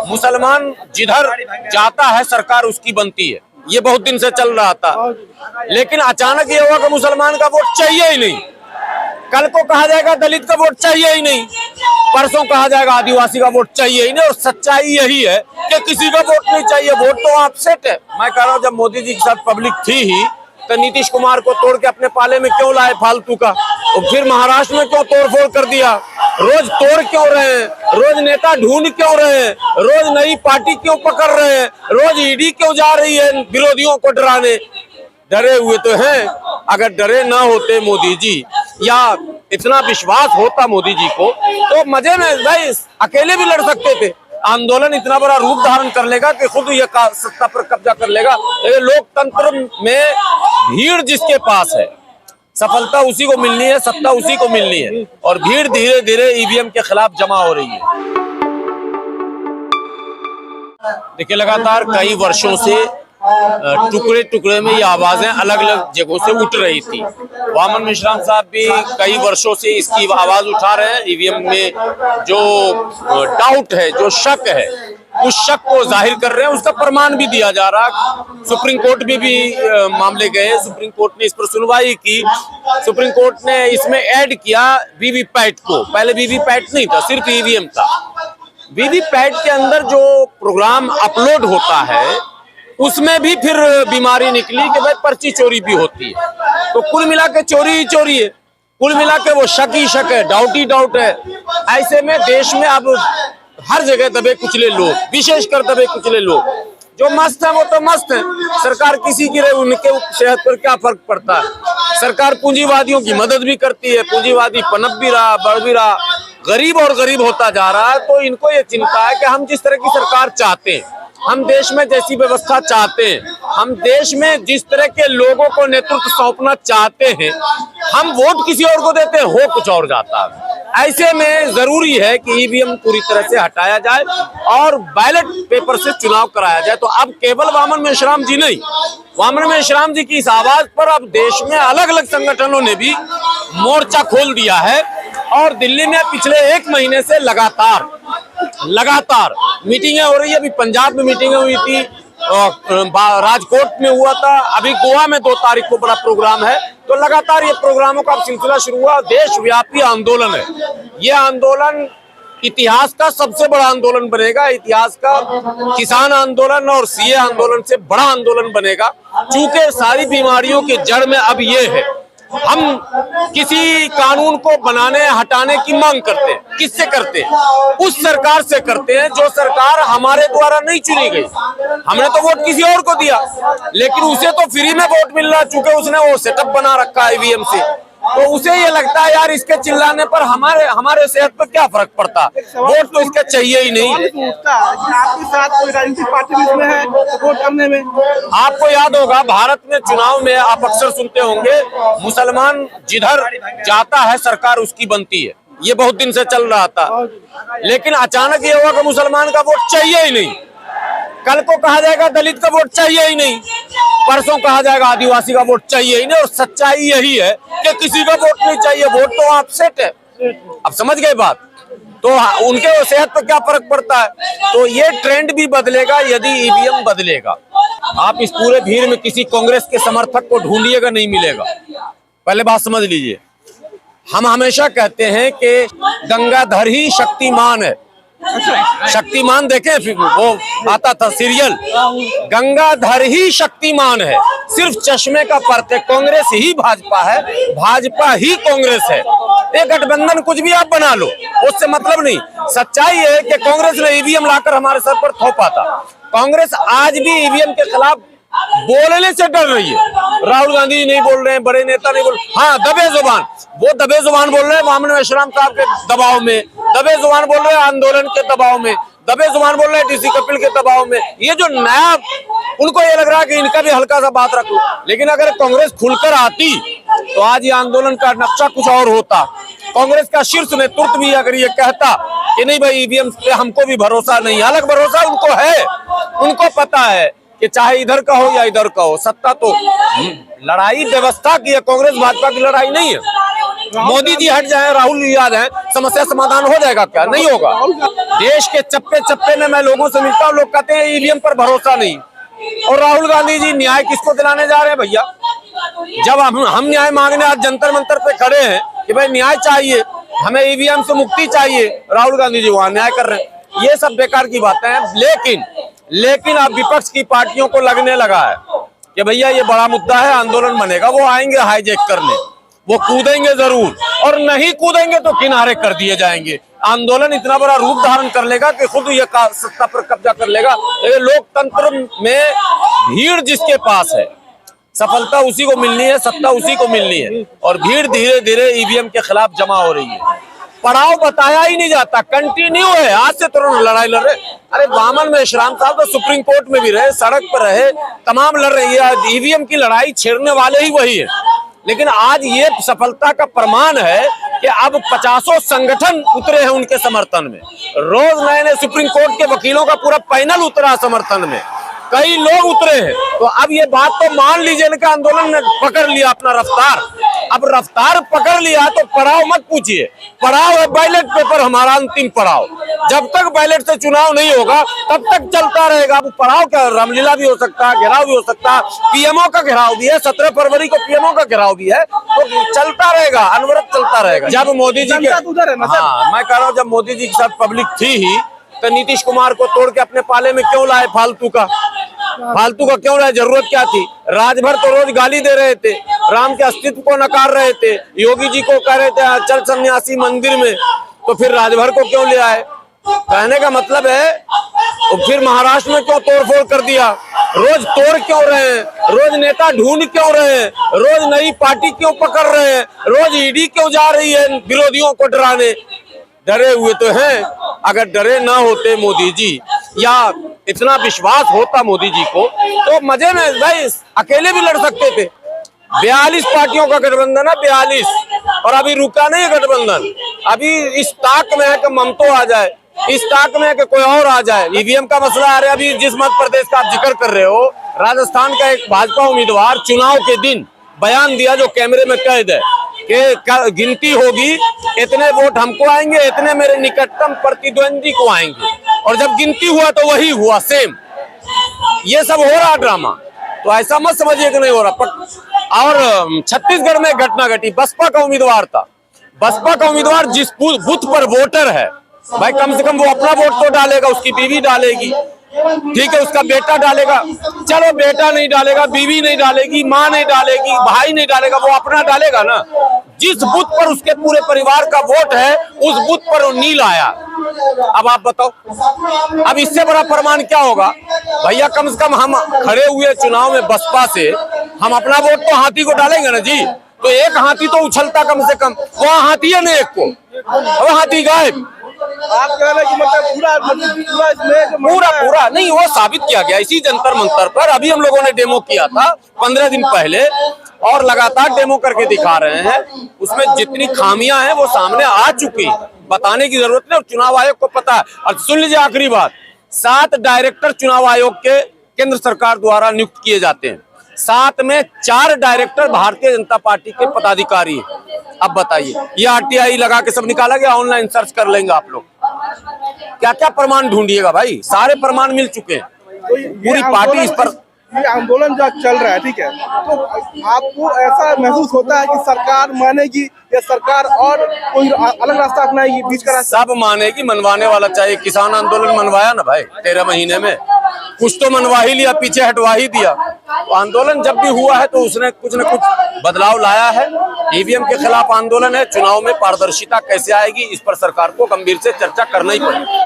मुसलमान जिधर जाता है सरकार उसकी बनती है। ये बहुत दिन से चल रहा था, लेकिन अचानक ये हुआ कि मुसलमान का वोट चाहिए ही नहीं। कल को कहा जाएगा दलित का वोट चाहिए ही नहीं, परसों कहा जाएगा आदिवासी का वोट चाहिए ही नहीं। और सच्चाई यही है कि किसी का वोट नहीं चाहिए। वोट तो अपसेट है। मैं कह रहा हूँ, जब मोदी जी के साथ पब्लिक थी ही तो नीतीश कुमार को तोड़ के अपने पाले में क्यों लाए फालतू का, और फिर महाराष्ट्र में क्यों तोड़फोड़ कर दिया। रोज तोड़ क्यों रहे हैं, रोज नेता ढूंढ क्यों रहे हैं, रोज नई पार्टी क्यों पकड़ रहे हैं, रोज ईडी क्यों जा रही है विरोधियों को डराने। डरे हुए तो हैं। अगर डरे ना होते मोदी जी, या इतना विश्वास होता मोदी जी को, तो मजे में भाई अकेले भी लड़ सकते थे। आंदोलन इतना बड़ा रूप धारण कर लेगा कि खुद ये सत्ता पर कब्जा कर लेगा। लोकतंत्र में भीड़ जिसके पास है, सफलता उसी को मिलनी है, सत्ता उसी को मिलनी है। और भीड़ धीरे धीरे ईवीएम के खिलाफ जमा हो रही है। देखिए, लगातार कई वर्षों से टुकड़े टुकड़े में ये आवाजें अलग अलग जगहों से उठ रही थी। वामन मेश्राम साहब भी कई वर्षों से इसकी आवाज उठा रहे हैं। ईवीएम में जो डाउट है, जो शक है, उस शक को जाहिर कर रहे हैं। उसका प्रमाण भी दिया जा रहा। सुप्रीम कोर्ट में भी मामले गए, सुप्रीम कोर्ट ने इस पर सुनवाई की। सुप्रीम कोर्ट ने इसमें ऐड किया वीवीपैट को। पहले वीवीपैट नहीं था, सिर्फ ईवीएम था। वीवीपैट के अंदर जो प्रोग्राम अपलोड होता है उसमें भी फिर बीमारी निकली कि भाई पर्ची चोरी भी होती है। तो कुल मिला के चोरी ही चोरी है, कुल मिला के वो शक ही शक है, डाउट ही डाउट है। ऐसे में देश में अब हर जगह दबे कुचले लोग, विशेषकर दबे कुचले लोग जो मस्त है वो तो मस्त है। सरकार किसी की रहे, उनके सेहत पर क्या फर्क पड़ता है। सरकार पूंजीवादियों की मदद भी करती है, पूंजीवादी पनप भी रहा, बढ़ भी रहा, गरीब और गरीब होता जा रहा है। तो इनको ये चिंता है कि हम जिस तरह की सरकार चाहते हैं, हम देश में जैसी व्यवस्था चाहते हैं, हम देश में जिस तरह के लोगों को नेतृत्व सौंपना चाहते हैं, हम वोट किसी और को देते हैं, हो कुछ और जाता है। ऐसे में जरूरी है कि ईवीएम पूरी तरह से हटाया जाए और बैलेट पेपर से चुनाव कराया जाए। तो अब केवल वामन मेश्राम जी नहीं, वामन मेश्राम जी की इस आवाज पर अब देश में अलग अलग संगठनों ने भी मोर्चा खोल दिया है। और दिल्ली में पिछले 1 महीने से लगातार मीटिंगें हो रही है। अभी पंजाब में मीटिंगें हुई थी, राजकोट में हुआ था, अभी गोवा में 2 तारीख को बड़ा प्रोग्राम है। तो लगातार ये प्रोग्रामों का सिलसिला शुरू हुआ। देशव्यापी आंदोलन है ये। आंदोलन इतिहास का सबसे बड़ा आंदोलन बनेगा। इतिहास का किसान आंदोलन और सीए आंदोलन से बड़ा आंदोलन बनेगा। चूंकि सारी बीमारियों की जड़ में अब ये है, हम किसी कानून को बनाने हटाने की मांग करते हैं। किससे करते हैं? उस सरकार से करते हैं जो सरकार हमारे द्वारा नहीं चुनी गई। हमने तो वोट किसी और को दिया, लेकिन उसे तो फ्री में वोट मिल रहा, चूंकि उसने वो सेटअप बना रखा है ईवीएम से। तो उसे ये लगता है यार इसके चिल्लाने पर हमारे सेहत पर क्या फर्क पड़ता, वोट तो इसके चाहिए ही नहीं। आपके साथ कोई राजनीतिक पार्टी इसमें है वोट करने में? आपको याद होगा भारत में चुनाव में आप अक्सर सुनते होंगे, मुसलमान जिधर जाता है सरकार उसकी बनती है। ये बहुत दिन से चल रहा था, लेकिन अचानक ये हुआ कि मुसलमान का वोट चाहिए ही नहीं। कल को कहा जाएगा दलित का वोट चाहिए ही नहीं, परसों कहा जाएगा आदिवासी का वोट चाहिए ही नहीं। और सच्चाई यही है कि किसी का वोट नहीं चाहिए। वोट तो अपसेट है। अब समझ गए बात? तो उनके सेहत पर क्या फर्क पड़ता है। तो ये ट्रेंड भी बदलेगा यदि ईवीएम बदलेगा। आप इस पूरे भीड़ में किसी कांग्रेस के समर्थक को ढूंढिएगा, नहीं मिलेगा। पहले बात समझ लीजिए। हम हमेशा कहते हैं कि गंगाधर ही शक्तिमान है। शक्तिमान देखे, वो आता था सीरियल, गंगाधर ही शक्तिमान है। सिर्फ चश्मे का फर्क है। कांग्रेस ही भाजपा है, भाजपा ही कांग्रेस है। ये गठबंधन कुछ भी आप बना लो, उससे मतलब नहीं। सच्चाई है कि कांग्रेस ने ईवीएम लाकर हमारे सर पर थोपा था। कांग्रेस आज भी ईवीएम के खिलाफ बोलने से डर रही है। राहुल गांधी नहीं बोल रहे हैं, बड़े नेता नहीं बोल, हाँ दबे जुबान, वो दबे जुबान बोल रहे हैं वामन मेश्राम साहब के दबाव में, दबे जुबान बोल रहे हैं आंदोलन के दबाव में, दबे जुबान बोल रहे हैं डीसी कपिल के दबाव में। ये जो नया, उनको ये लग रहा है कि इनका भी हल्का सा बात रख लो। लेकिन अगर कांग्रेस खुलकर आती तो आज ये आंदोलन का नक्शा कुछ और होता। कांग्रेस का शीर्ष नेतृत्व भी अगर ये कहता कि नहीं भाई ईवीएम पे हमको भी भरोसा नहीं, अलग भरोसा उनको है। उनको पता है कि चाहे इधर का हो या इधर का हो, सत्ता तो लड़ाई व्यवस्था की है, कांग्रेस भाजपा की लड़ाई नहीं है। मोदी जी हट जाए, राहुल जी आ जाए, समस्या समाधान हो जाएगा क्या? नहीं होगा। देश के चप्पे चप्पे में मैं लोगों से मिलता हूँ, लोग कहते हैं ईवीएम पर भरोसा नहीं। और राहुल गांधी जी न्याय किसको दिलाने जा रहे हैं भैया? जब हम न्याय मांगने आज जंतर मंतर पे खड़े हैं कि भाई न्याय चाहिए, हमें ईवीएम से मुक्ति चाहिए, राहुल गांधी जी वहां न्याय कर रहे हैं। ये सब बेकार की बातें हैं। लेकिन अब विपक्ष की पार्टियों को लगने लगा है कि भैया ये बड़ा मुद्दा है, आंदोलन बनेगा, वो आएंगे हाईजैक करने, वो कूदेंगे जरूर, और नहीं कूदेंगे तो किनारे कर दिए जाएंगे। आंदोलन इतना बड़ा रूप धारण कर लेगा कि खुद ये सत्ता पर कब्जा कर लेगा। ये लोकतंत्र में भीड़ जिसके पास है, सफलता उसी को मिलनी है, सत्ता उसी को मिलनी है, और भीड़ धीरे धीरे ईवीएम के खिलाफ जमा हो रही है। पड़ाव बताया ही नहीं जाता, कंटिन्यू है। आज से तुरंत लड़ाई लड़ रहे। अरे वामन मेश्राम साहब तो सुप्रीम कोर्ट में भी रहे, सड़क पर रहे, तमाम लड़ रही है। ईवीएम की लड़ाई छेड़ने वाले ही वही है। लेकिन आज ये सफलता का प्रमाण है कि अब 50 संगठन उतरे हैं उनके समर्थन में। रोज नए नए सुप्रीम कोर्ट के वकीलों का पूरा पैनल उतरा समर्थन में, कई लोग उतरे हैं। तो अब ये बात तो मान लीजिए कि आंदोलन ने पकड़ लिया अपना रफ्तार। अब रफ्तार पकड़ लिया तो पड़ाव मत पूछिए। पड़ाव है बैलेट पेपर, हमारा अंतिम पड़ाव। जब तक बैलेट से चुनाव नहीं होगा तब तक चलता रहेगा। अब पड़ाव क्या, रामलीला भी हो सकता है, घेराव भी हो सकता है, पीएमओ का घेराव भी है, 17 फरवरी को पीएमओ का घेराव भी है, तो चलता रहेगा, अनवरत चलता रहेगा। जब मोदी जी के, हाँ मैं कह रहा हूँ, जब मोदी जी के साथ पब्लिक थी ही तो नीतीश कुमार को तोड़ के अपने पाले में क्यों लाए? फालतू का क्यों लाए? जरूरत क्या थी? राजभर तो रोज गाली दे रहे थे, राम के अस्तित्व को नकार रहे थे, योगी जी को कह रहे थे चल सन्यासी मंदिर में, तो फिर राजभर को क्यों ले आए? कहने का मतलब है, तो फिर महाराष्ट्र में क्यों तोड़फोड़ कर दिया? रोज तोड़ क्यों रहे हैं? रोज नेता ढूंढ क्यों रहे हैं? रोज नई पार्टी क्यों पकड़ रहे हैं? रोज ईडी क्यों जा रही है विरोधियों को डराने? डरे हुए तो हैं। अगर डरे ना होते मोदी जी, या इतना विश्वास होता मोदी जी को, तो मजे में भाई अकेले भी लड़ सकते थे। 42 पार्टियों का गठबंधन है, 42, और अभी रुका नहीं है गठबंधन। अभी इस ताक में है कि ममता आ जाए, इस ताक में है कि कोई और आ जाए। ईवीएम का मसला आ रहा है। अभी जिस मध्य प्रदेश का आप जिक्र कर रहे हो, राजस्थान का एक भाजपा उम्मीदवार चुनाव के दिन बयान दिया जो कैमरे में कैद है कि गिनती होगी, इतने वोट हमको आएंगे, इतने मेरे निकटतम प्रतिद्वंदी को आएंगे, और जब गिनती हुआ तो वही हुआ सेम। ये सब हो रहा ड्रामा, तो ऐसा मत समझिए कि नहीं हो रहा। और छत्तीसगढ़ में घटना घटी, बसपा का उम्मीदवार था। बसपा का उम्मीदवार जिस बूथ पर वोटर है भाई, कम से कम वो अपना वोट तो डालेगा, उसकी बीवी डालेगी, ठीक है, उसका बेटा डालेगा। चलो बेटा नहीं डालेगा, बीवी नहीं डालेगी, माँ नहीं डालेगी, भाई नहीं डालेगा, वो अपना डालेगा ना। जिस बूथ पर उसके पूरे परिवार का वोट है, उस बूथ पर वो नील आया। अब आप बताओ, अब इससे बड़ा प्रमाण क्या होगा भैया? कम से कम हम खड़े हुए चुनाव में बसपा से, हम अपना वोट तो हाथी को डालेंगे ना जी। तो एक हाथी तो उछलता कम से कम, वहाँ हाथी है ना एक को, वो हाथी गायब। आप कह रहे हैं कि मतलब पूरा नहीं, वो साबित किया गया इसी जंतर मंतर पर। अभी हम लोगों ने डेमो किया था 15 दिन पहले, और लगातार डेमो करके दिखा रहे हैं। उसमें जितनी खामियां हैं वो सामने आ चुकी, बताने की जरूरत नहीं, और चुनाव आयोग को पता है। और सुन लीजिए आखिरी बात, 7 डायरेक्टर चुनाव आयोग के केंद्र सरकार द्वारा नियुक्त किए जाते हैं। 7 में 4 डायरेक्टर भारतीय जनता पार्टी के पदाधिकारी हैं। अब बताइए, ये आरटीआई लगा के सब निकाला गया, ऑनलाइन सर्च कर लेंगे आप लोग। क्या क्या प्रमाण ढूंढिएगा भाई, सारे प्रमाण मिल चुके हैं। पूरी पार्टी इस पर, ये आंदोलन जो चल रहा है, ठीक है, तो आपको ऐसा महसूस होता है कि सरकार मानेगी या सरकार और कोई अलग रास्ता अपनाएगी? बीच का रास्ता सब मानेगी, मनवाने वाला चाहिए। किसान आंदोलन मनवाया ना भाई 13 महीने में, कुछ तो मनवा ही लिया, पीछे हटवा ही दिया। तो आंदोलन जब भी हुआ है तो उसने कुछ न कुछ बदलाव लाया है। ईवीएम के खिलाफ आंदोलन है, चुनाव में पारदर्शिता कैसे आएगी, इस पर सरकार को गंभीर से चर्चा करना ही पड़ेगी।